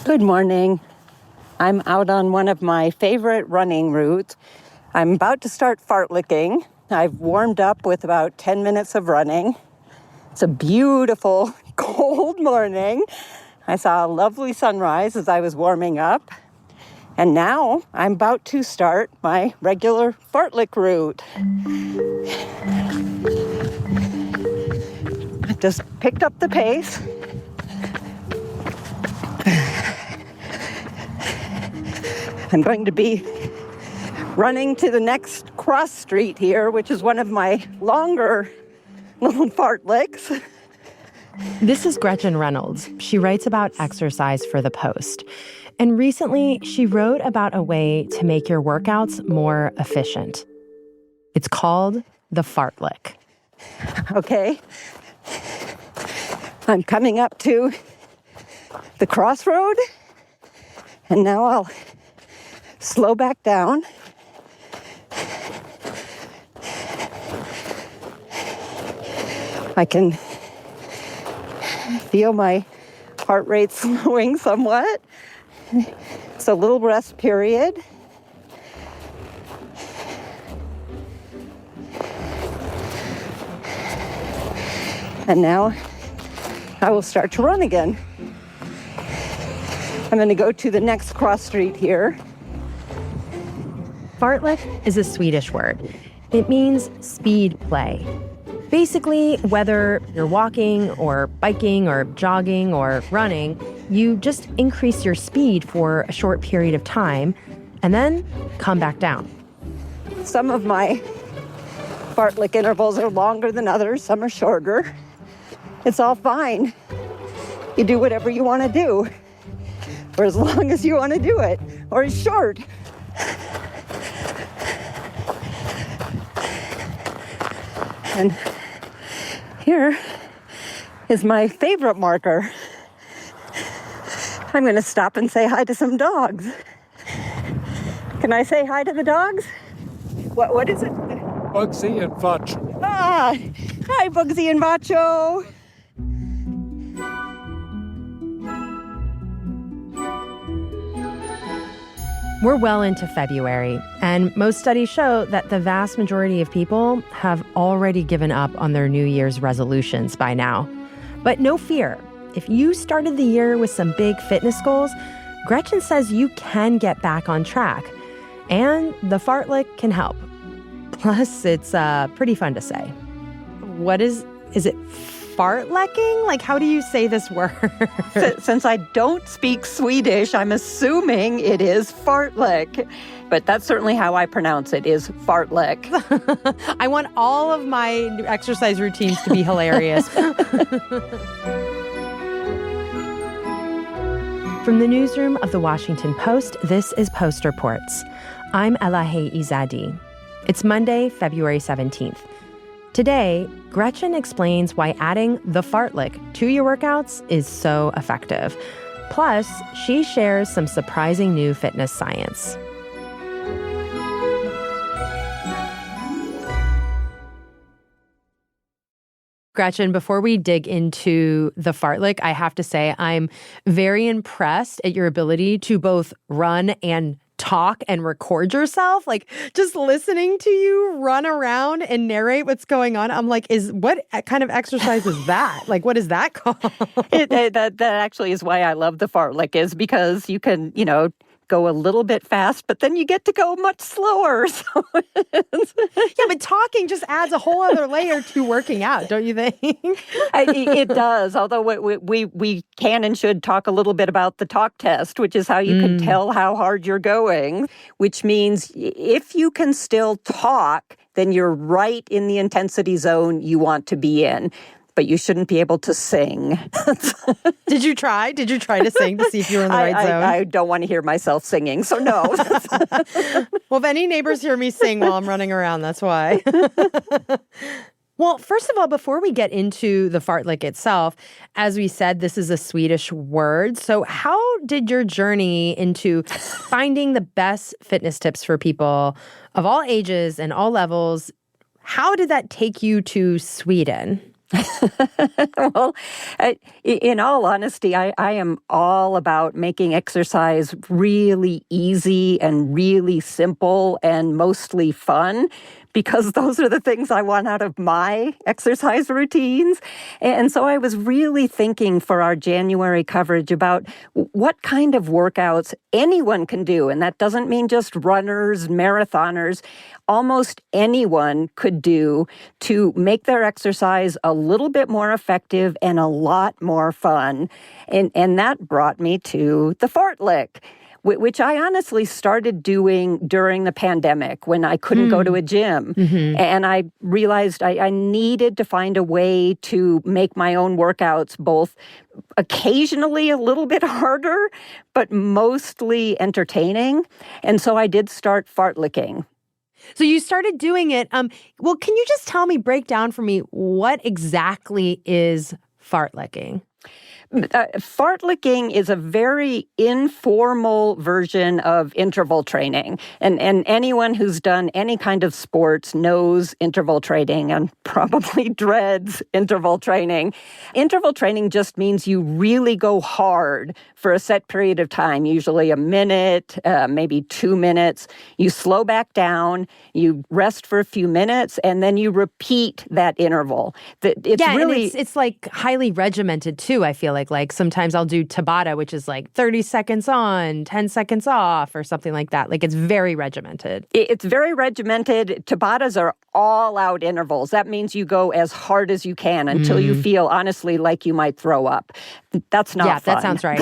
Good morning. I'm out on one of my favorite running routes. I'm about to start fartleking. I've warmed up with about 10 minutes of running. It's a beautiful, cold morning. I saw a lovely sunrise as I was warming up. And now I'm about to start my regular fartlek route. I just picked up the pace. I'm going to be running to the next cross street here, which is one of my longer little fartleks. This is Gretchen Reynolds. She writes about exercise for The Post. And recently, she wrote about a way to make your workouts more efficient. It's called the fartlek. Okay. I'm coming up to the crossroad, and now I'll slow back down. I can feel my heart rate slowing somewhat. It's a little rest period. And now I will start to run again. I'm going to go to the next cross street here. Fartlek is a Swedish word. It means speed play. Basically, whether you're walking or biking or jogging or running, you just increase your speed for a short period of time and then come back down. Some of my fartlek intervals are longer than others. Some are shorter. It's all fine. You do whatever you want to do, or as long as you want to do it, or it's short. And here is my favorite marker. I'm going to stop and say hi to some dogs. Can I say hi to the dogs? What is it? Bugsy and Vacho. Ah, hi Bugsy and Vacho. We're well into February, and most studies show that the vast majority of people have already given up on their New Year's resolutions by now. But no fear. If you started the year with some big fitness goals, Gretchen says you can get back on track. And the fartlek can help. Plus, it's pretty fun to say. Is it fartleking? Like, how do you say this word? Since I don't speak Swedish, I'm assuming it is fartlek. But that's certainly how I pronounce it, is fartlek. I want all of my exercise routines to be hilarious. From the newsroom of The Washington Post, this is Post Reports. I'm Elahe Izadi. It's Monday, February 17th. Today, Gretchen explains why adding the fartlek to your workouts is so effective. Plus, she shares some surprising new fitness science. Gretchen, before we dig into the fartlek, I have to say I'm very impressed at your ability to both run and talk and record yourself. Like, just listening to you run around and narrate what's going on, I'm like, what kind of exercise is that? Like, what is that called? That actually is why I love the fartlek, is because you can, go a little bit fast, but then you get to go much slower. So yeah, but talking just adds a whole other layer to working out, don't you think? It does, although we can and should talk a little bit about the talk test, which is how you can tell how hard you're going, which means if you can still talk, then you're right in the intensity zone you want to be in. But you shouldn't be able to sing. Did you try? Did you try to sing to see if you were in the right zone? I don't want to hear myself singing, so no. Well, if any neighbors hear me sing while I'm running around, that's why. Well, first of all, before we get into the fartlek itself, as we said, this is a Swedish word. So how did your journey into finding the best fitness tips for people of all ages and all levels, how did that take you to Sweden? Well, in all honesty, I am all about making exercise really easy and really simple and mostly fun, because those are the things I want out of my exercise routines. And so I was really thinking for our January coverage about what kind of workouts anyone can do. And that doesn't mean just runners, marathoners. Almost anyone could do to make their exercise a little bit more effective and a lot more fun. And that brought me to the fartlek, which I honestly started doing during the pandemic when I couldn't go to a gym. Mm-hmm. And I realized I needed to find a way to make my own workouts both occasionally a little bit harder, but mostly entertaining. And so I did start fartleking. So you started doing it. Well, can you just break down for me, what exactly is fartleking? Fartleking is a very informal version of interval training. And anyone who's done any kind of sports knows interval training and probably dreads interval training. Interval training just means you really go hard for a set period of time, usually a minute, maybe 2 minutes. You slow back down, you rest for a few minutes, and then you repeat that interval. It's like highly regimented too, I feel like. Like sometimes I'll do Tabata, which is like 30 seconds on, 10 seconds off, or something like that. Like it's very regimented. It's very regimented. Tabatas are all-out intervals. That means you go as hard as you can until you feel, honestly, like you might throw up. That's not fun. Yeah, that sounds right.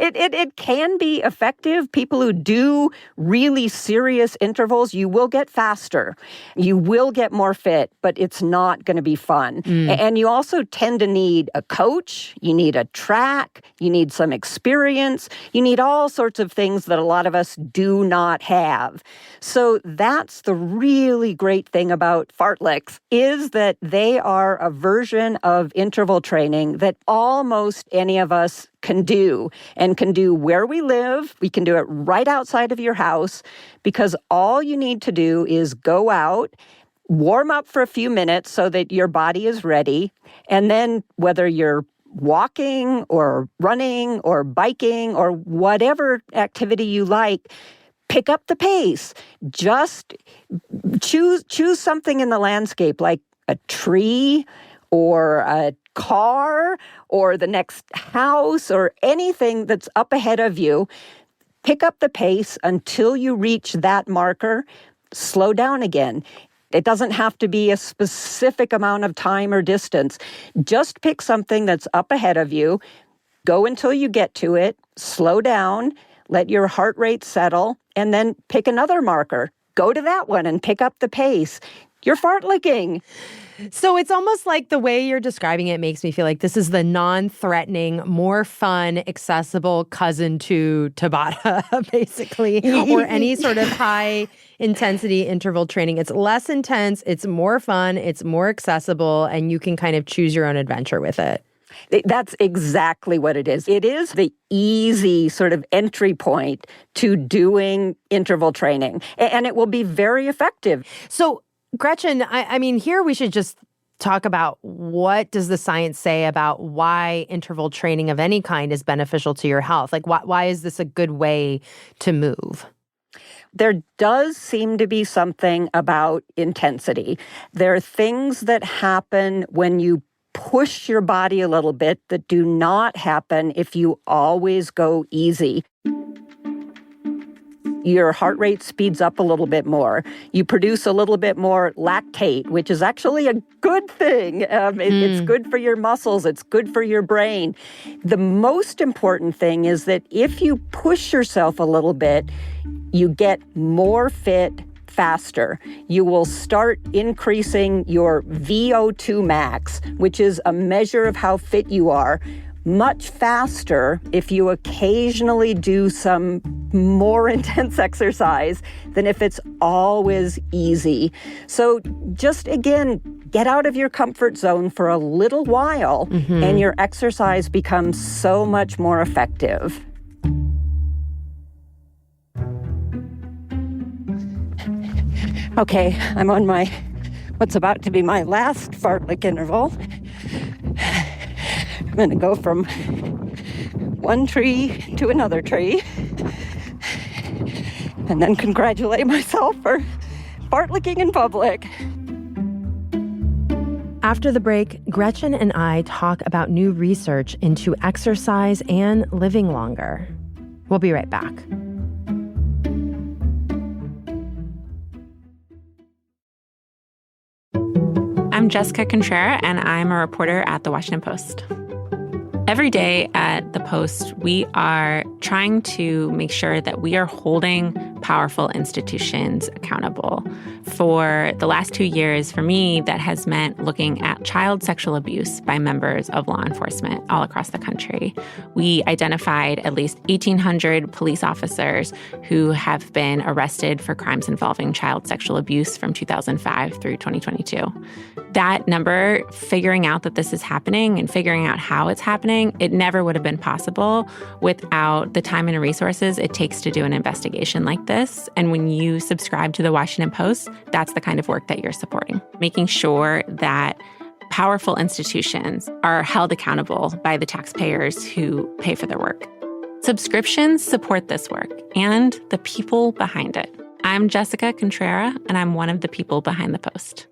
It can be effective. People who do really serious intervals, you will get faster. You will get more fit, but it's not going to be fun. And you also tend to need a coach. You need a track. You need some experience. You need all sorts of things that a lot of us do not have. So that's the really great thing about fartleks, is that they are a version of interval training that almost any of us can do, and can do where we live. We can do it right outside of your house, because all you need to do is go out, warm up for a few minutes so that your body is ready, and then whether you're walking or running or biking or whatever activity you like, pick up the pace. Just choose something in the landscape, like a tree or a car or the next house or anything that's up ahead of you. Pick up the pace until you reach that marker. Slow down again. It doesn't have to be a specific amount of time or distance. Just pick something that's up ahead of you. Go until you get to it. Slow down. Let your heart rate settle. And then pick another marker. Go to that one and pick up the pace. You're fartleking. So it's almost like the way you're describing it makes me feel like this is the non-threatening, more fun, accessible cousin to Tabata, basically, or any sort of high-intensity interval training. It's less intense, it's more fun, it's more accessible, and you can kind of choose your own adventure with it. That's exactly what it is. It is the easy sort of entry point to doing interval training, and it will be very effective. So, Gretchen, I mean, here we should just talk about what does the science say about why interval training of any kind is beneficial to your health? Like, why is this a good way to move? There does seem to be something about intensity. There are things that happen when you push your body a little bit that do not happen if you always go easy. Your heart rate speeds up a little bit more. You produce a little bit more lactate, which is actually a good thing. It's good for your muscles. It's good for your brain. The most important thing is that if you push yourself a little bit, you get more fit faster. You will start increasing your VO2 max, which is a measure of how fit you are, much faster if you occasionally do some more intense exercise than if it's always easy. So just, again, get out of your comfort zone for a little while, and your exercise becomes so much more effective. Okay, I'm on my what's about to be my last fartlek interval. I'm going to go from one tree to another tree and then congratulate myself for fartleking in public. After the break, Gretchen and I talk about new research into exercise and living longer. We'll be right back. I'm Jessica Contreras, and I'm a reporter at The Washington Post. Every day at The Post, we are trying to make sure that we are holding powerful institutions accountable. For the last 2 years, for me, that has meant looking at child sexual abuse by members of law enforcement all across the country. We identified at least 1,800 police officers who have been arrested for crimes involving child sexual abuse from 2005 through 2022. That number, figuring out that this is happening and figuring out how it's happening, it never would have been possible without the time and resources it takes to do an investigation like this. And when you subscribe to The Washington Post, that's the kind of work that you're supporting. Making sure that powerful institutions are held accountable by the taxpayers who pay for their work. Subscriptions support this work and the people behind it. I'm Jessica Contreras, and I'm one of the people behind The Post.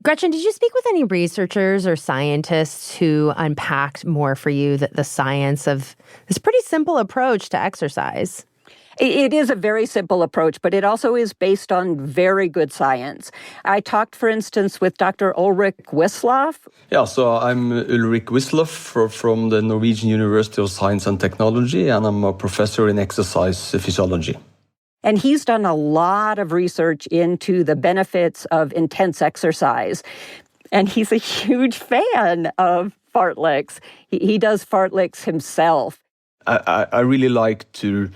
Gretchen, did you speak with any researchers or scientists who unpacked more for you the science of this pretty simple approach to exercise? It is a very simple approach, but it also is based on very good science. I talked, for instance, with Dr. Ulrik Wisløff. Yeah, so I'm Ulrik Wisløff from the Norwegian University of Science and Technology, and I'm a professor in exercise physiology. And he's done a lot of research into the benefits of intense exercise. And he's a huge fan of fartleks. He does fartleks himself. I really like to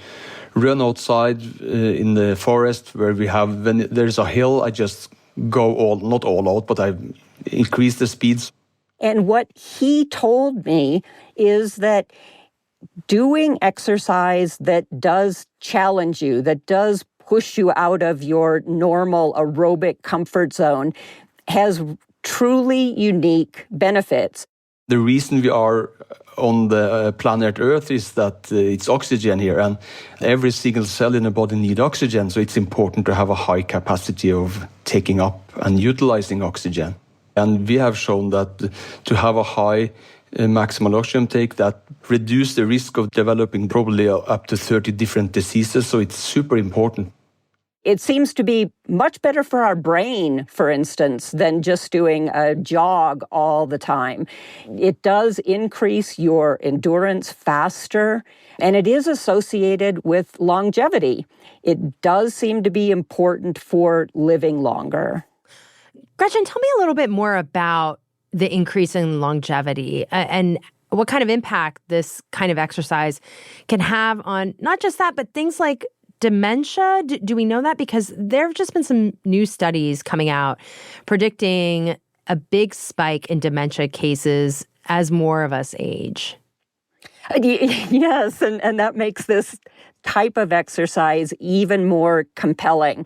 run outside in the forest where when there's a hill, I just go not all out, but I increase the speeds. And what he told me is that doing exercise that does challenge you, that does push you out of your normal aerobic comfort zone, has truly unique benefits. The reason we are on the planet Earth is that it's oxygen here, and every single cell in the body needs oxygen, so it's important to have a high capacity of taking up and utilizing oxygen. And we have shown that to have a high maximal oxygen take, that reduce the risk of developing probably up to 30 different diseases, so it's super important. It seems to be much better for our brain, for instance, than just doing a jog all the time. It does increase your endurance faster, and it is associated with longevity. It does seem to be important for living longer. Gretchen, tell me a little bit more about the increase in longevity and what kind of impact this kind of exercise can have on not just that, but things like dementia. Do we know that? Because there have just been some new studies coming out predicting a big spike in dementia cases as more of us age. Yes, and that makes this type of exercise even more compelling.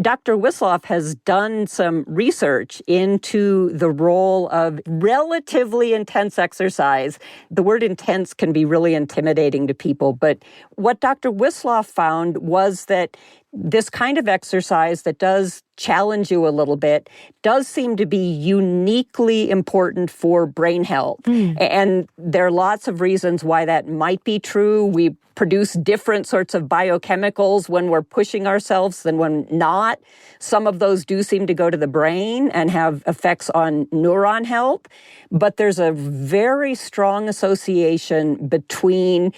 Dr. Wisløff has done some research into the role of relatively intense exercise. The word intense can be really intimidating to people, but what Dr. Wisløff found was that this kind of exercise that does challenge you a little bit does seem to be uniquely important for brain health. And there are lots of reasons why that might be true. We produce different sorts of biochemicals when we're pushing ourselves than when not. Some of those do seem to go to the brain and have effects on neuron health. But there's a very strong association between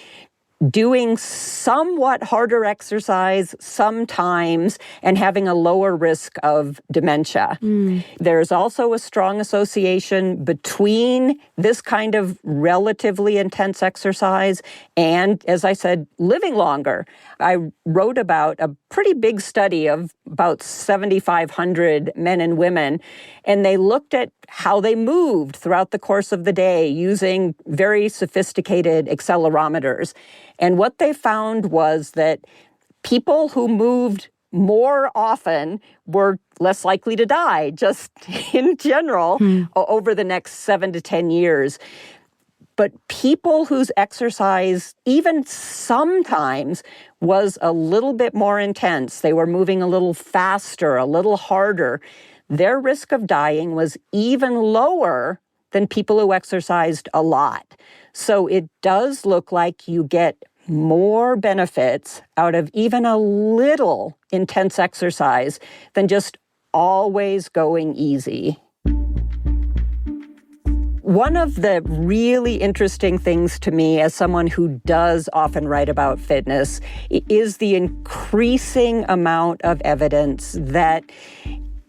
doing somewhat harder exercise sometimes and having a lower risk of dementia. There's also a strong association between this kind of relatively intense exercise and, as I said, living longer. I wrote about a pretty big study of about 7,500 men and women, and they looked at how they moved throughout the course of the day using very sophisticated accelerometers. And what they found was that people who moved more often were less likely to die, just in general, over the next 7 to 10 years. But people whose exercise, even sometimes, was a little bit more intense, they were moving a little faster, a little harder, their risk of dying was even lower than people who exercised a lot. So it does look like you get more benefits out of even a little intense exercise than just always going easy. One of the really interesting things to me as someone who does often write about fitness is the increasing amount of evidence that,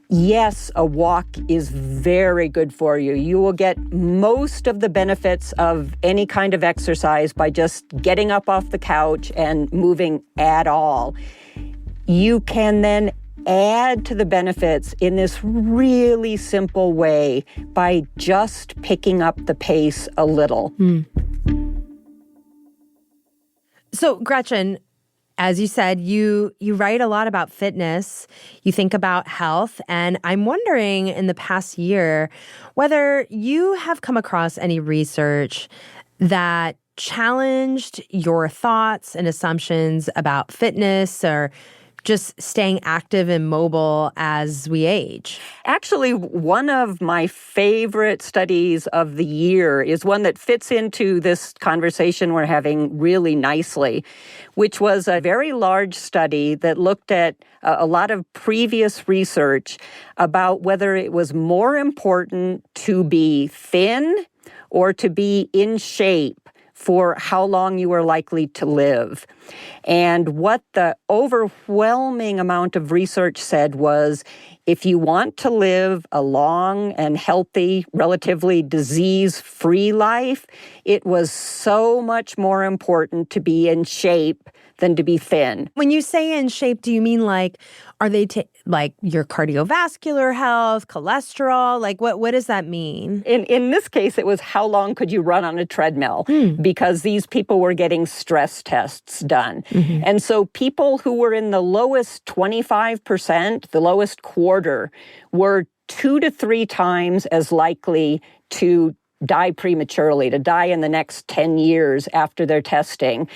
yes, a walk is very good for you. You will get most of the benefits of any kind of exercise by just getting up off the couch and moving at all. You can then add to the benefits in this really simple way by just picking up the pace a little. So, Gretchen, as you said, you write a lot about fitness. You think about health. And I'm wondering in the past year whether you have come across any research that challenged your thoughts and assumptions about fitness or just staying active and mobile as we age. Actually, one of my favorite studies of the year is one that fits into this conversation we're having really nicely, which was a very large study that looked at a lot of previous research about whether it was more important to be thin or to be in shape for how long you were likely to live. And what the overwhelming amount of research said was, if you want to live a long and healthy, relatively disease-free life, it was so much more important to be in shape than to be thin. When you say in shape, do you mean like, are they like your cardiovascular health, cholesterol? Like what does that mean? In this case, it was how long could you run on a treadmill? Because these people were getting stress tests done. And so people who were in the lowest 25%, the lowest quarter, were 2 to 3 times as likely to die prematurely, to die in the next 10 years after their testing,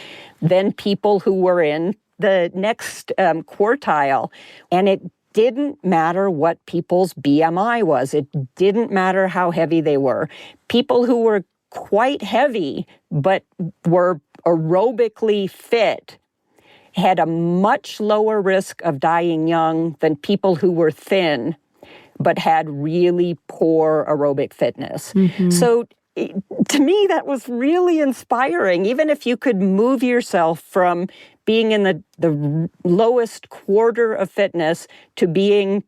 than people who were in the next quartile. And it didn't matter what people's BMI was. It didn't matter how heavy they were. People who were quite heavy but were aerobically fit had a much lower risk of dying young than people who were thin but had really poor aerobic fitness. So to me, that was really inspiring. Even if you could move yourself from being in the lowest quarter of fitness to being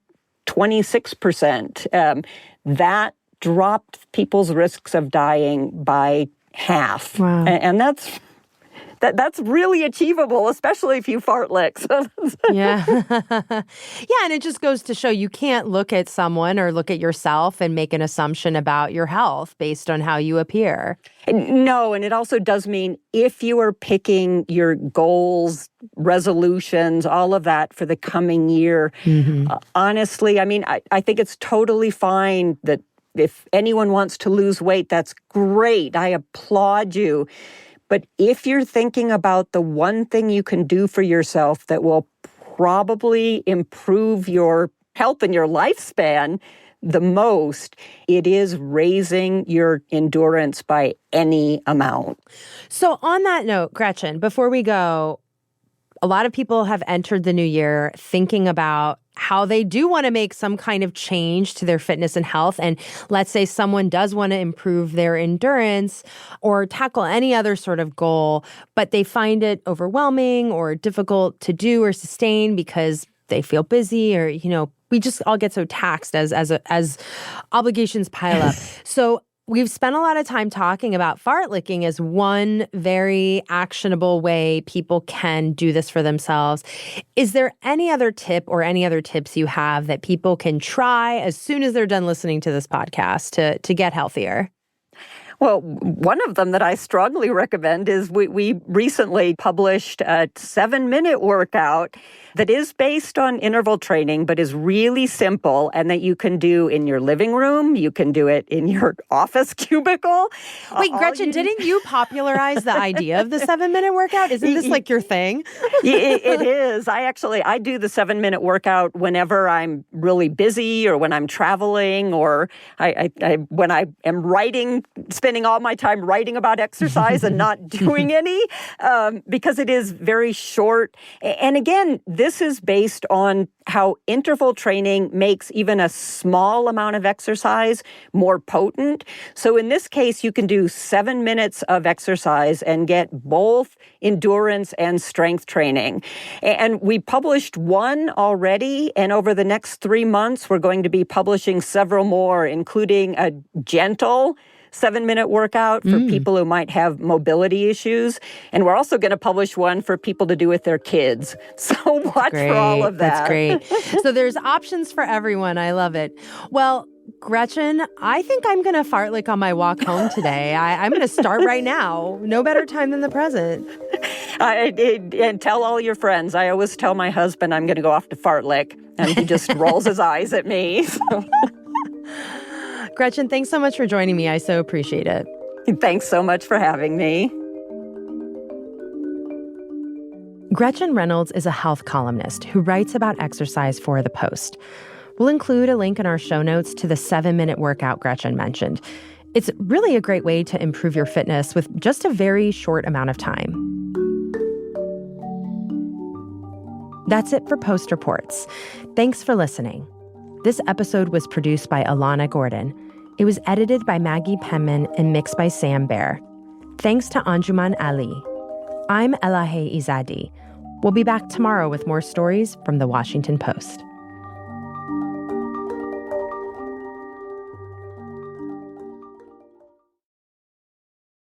26%, that dropped people's risks of dying by half. Wow. And that's really achievable, especially if you fartleks. Yeah. Yeah, and it just goes to show you can't look at someone or look at yourself and make an assumption about your health based on how you appear. No, and it also does mean if you are picking your goals, resolutions, all of that for the coming year, honestly, I mean, I think it's totally fine that if anyone wants to lose weight, that's great. I applaud you. But if you're thinking about the one thing you can do for yourself that will probably improve your health and your lifespan the most, it is raising your endurance by any amount. So on that note, Gretchen, before we go, a lot of people have entered the new year thinking about how they do want to make some kind of change to their fitness and health. And let's say someone does want to improve their endurance or tackle any other sort of goal, but they find it overwhelming or difficult to do or sustain because they feel busy or, we just all get so taxed as obligations pile up. So we've spent a lot of time talking about fartleking as one very actionable way people can do this for themselves. Is there any other tip or any other tips you have that people can try as soon as they're done listening to this podcast to get healthier? Well, one of them that I strongly recommend is we recently published a 7-minute workout that is based on interval training, but is really simple and that you can do in your living room. You can do it in your office cubicle. Wait, Gretchen, didn't you popularize the idea of the 7-minute workout? Isn't this like your thing? It is. I do the 7-minute workout whenever I'm really busy or when I'm traveling or when I am writing, spending all my time writing about exercise and not doing any, because it is very short. And again, this is based on how interval training makes even a small amount of exercise more potent. So in this case, you can do 7 minutes of exercise and get both endurance and strength training. And we published one already, and over the next 3 months, we're going to be publishing several more, including a gentle 7-minute workout for people who might have mobility issues. And we're also going to publish one for people to do with their kids. So watch for all of that. That's great. So there's options for everyone. I love it. Well, Gretchen, I think I'm going to fartlek on my walk home today. I'm going to start right now. No better time than the present. And tell all your friends. I always tell my husband I'm going to go off to fartlek, and he just rolls his eyes at me. Gretchen, thanks so much for joining me. I so appreciate it. Thanks so much for having me. Gretchen Reynolds is a health columnist who writes about exercise for The Post. We'll include a link in our show notes to the 7-minute workout Gretchen mentioned. It's really a great way to improve your fitness with just a very short amount of time. That's it for Post Reports. Thanks for listening. This episode was produced by Alana Gordon. It was edited by Maggie Penman and mixed by Sam Baer. Thanks to Anjuman Ali. I'm Elahe Izadi. We'll be back tomorrow with more stories from The Washington Post.